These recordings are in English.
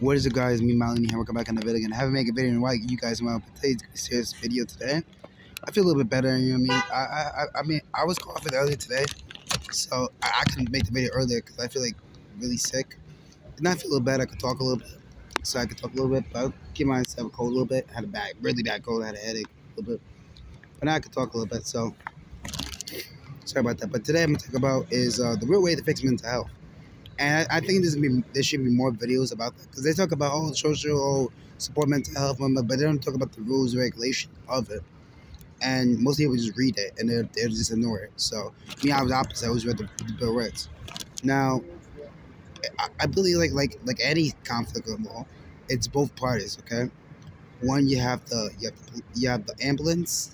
What is it, guys? Me, Mattolina here. Welcome back on the video again. I haven't made a video in a while. You guys want to today's serious video today. I feel a little bit better. You know what I mean? I was coughing earlier today, so I couldn't make the video earlier because I feel like really sick. And I feel a little better. I could talk a little bit, so I could talk a little bit. But I keep myself cold a little bit. I had a really bad cold. I had a headache a little bit, but now I could talk a little bit. So sorry about that. But today I'm gonna talk about is the real way to fix mental health. And I think there should be more videos about that because they talk about social support mental health, but they don't talk about the rules and regulation of it. And most people just read it and they're just ignore it. So me, I was opposite. I always read the Bill of Rights. Now I believe like any conflict of law, it's both parties. Okay, one you have the ambulance,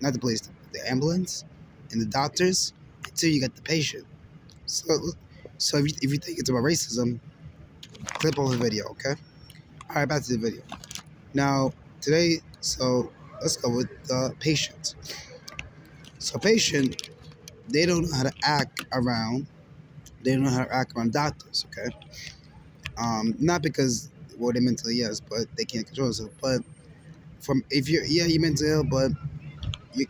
not the police, the ambulance, and the doctors. And two, you got the patient. So if you think it's about racism, clip over the video, okay? All right, back to the video. Now, today, so let's go with the patient. So patient, they don't know how to act around, doctors, okay? Not because what they mentally is, but they can't control themselves. But if you're mentally ill, but you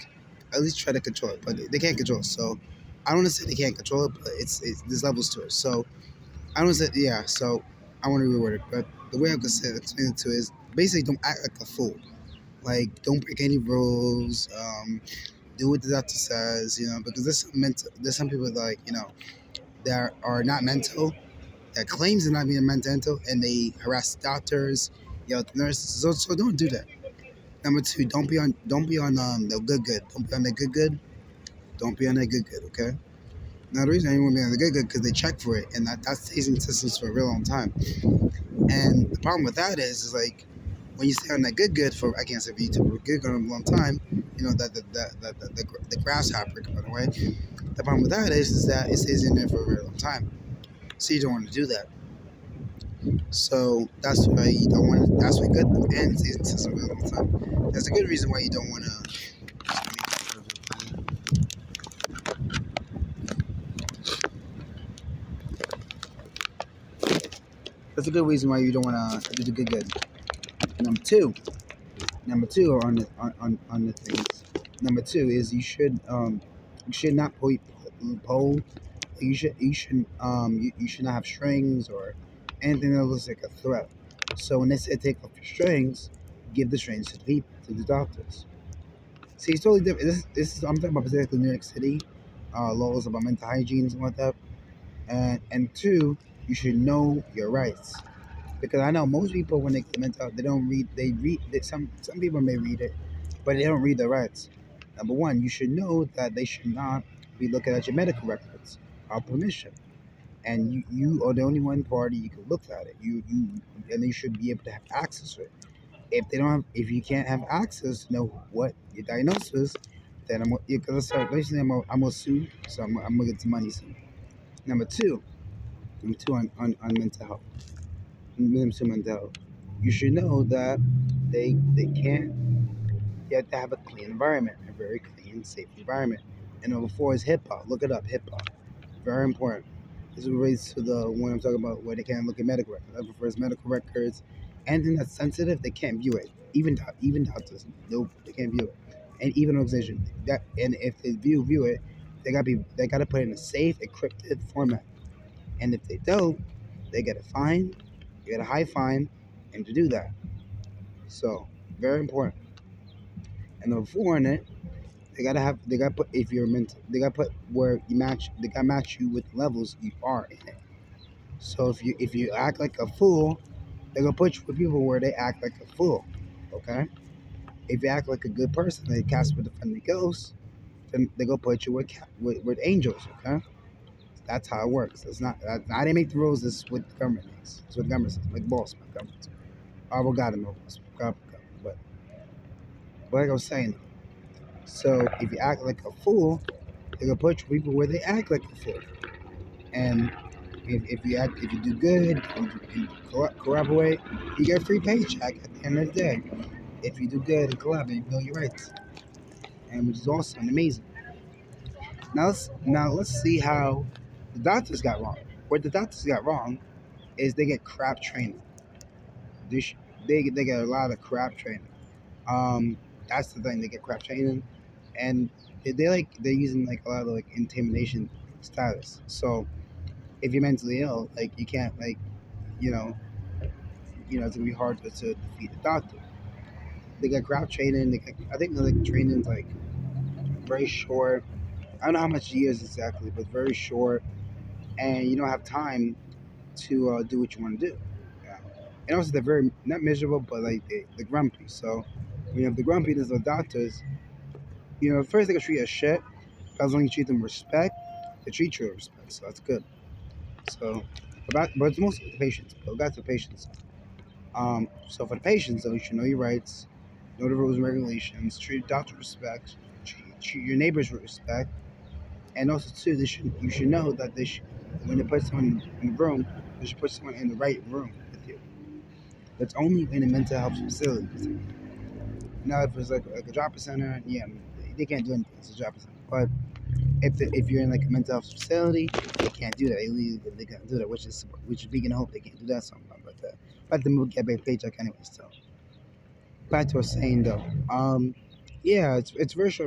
at least try to control it. But they can't control it. So I don't want to say they can't control it, but it's there's levels to it. So I don't say so I want to reword it, but the way I could explain it to is basically don't act like a fool. Like don't break any rules. Do what the doctor says, because there's some people that are not mental, that claims they're not being mental, and they harass doctors, yell at the nurses. So don't do that. Number two, don't be on the good. Don't be on the good. Don't be on that good, okay? Now, the reason I want to be on the good because they check for it, and that stays in systems for a real long time. And the problem with that is like, when you stay on that good for, I can't say for YouTube, good for a long time, the grasshopper, by the way. The problem with that is that it stays in there for a very long time. So you don't want to do that. So that's why you don't want to, that's why good and stays in the system for a long time. That's a good reason why you don't want to. That's a good reason why you don't want to do the good. Number two on the things. Number two is you should not poll. You should not have strings or anything that looks like a threat. So when they say take off your strings, give the strings to the people, to the doctors. See, it's totally different. This is I'm talking about particularly New York City, laws about mental hygiene and something like that. And two, you should know your rights. Because I know most people, when they get mental health, they don't read. Some people may read it, but they don't read their rights. Number one, you should know that they should not be looking at your medical records without permission, and you are the only one party you can look at it. And you should be able to have access to it. If you can't have access to know what your diagnosis is, then I'm gonna sue. So I'm gonna get some money soon. Number two on mental health. You should know that they can't. You have to have a clean environment, a very clean, safe environment. And number four is HIPAA. Look it up, HIPAA. Very important. This relates to the one I'm talking about where they can't look at medical records. That refers medical records. Anything that's sensitive, they can't view it. Even doctors, nope, they can't view it. And even organization and if they view it, they gotta put it in a safe, encrypted format. And if they don't, they get a fine. You get a high fine, and to do that. So very important. And number four in it, they gotta put if you're mental, they gotta put where you match. They gotta match you with the levels you are in it. So if you act like a fool, they're gonna put you with people where they act like a fool. Okay. If you act like a good person, they cast with the friendly ghosts, then they gonna put you with angels. Okay. That's how it works. It's not. I didn't make the rules. This is what the government makes. It's what the government says. Like boss, my government. Oh, God, no boss. God. But like I was saying, so if you act like a fool, they're gonna put people where they act like a fool. And if you do good and corroborate, you get a free paycheck at the end of the day. If you do good and collaborate, you know your rights, and which is awesome and amazing. Now let's see how the doctors got wrong. What the doctors got wrong is they get crap training. They sh- they get a lot of crap training. Um, that's the thing. They get crap training, and they're using like a lot of like intimidation status. So if you're mentally ill, like you can't like you know it's gonna be hard to defeat the doctor. They get crap training. I think the like training's like very short. I don't know how much years exactly, but very short, and you don't have time to do what you want to do. Yeah. And also, they're very not miserable, but like they're grumpy. So when you have the grumpiness of doctors, first they can treat you as shit. But as long as you treat them with respect, they treat you with respect. So that's good. So, but it's mostly the patients. But back to the patients. So for the patients, though, you should know your rights, know the rules and regulations, treat your doctor with respect, treat your neighbors with respect, and also too, you should know that when they put someone in the room, they should put someone in the right room with you. That's only in a mental health facility. Now, if it's like a drop center, yeah, they can't do anything. It's a drop center. But if you're in like a mental health facility, they can't do that. They can't do that, which is big and hope they can't do that. Something like that. But the movie get a paycheck anyway. So back to what I was saying though. Yeah, it's very short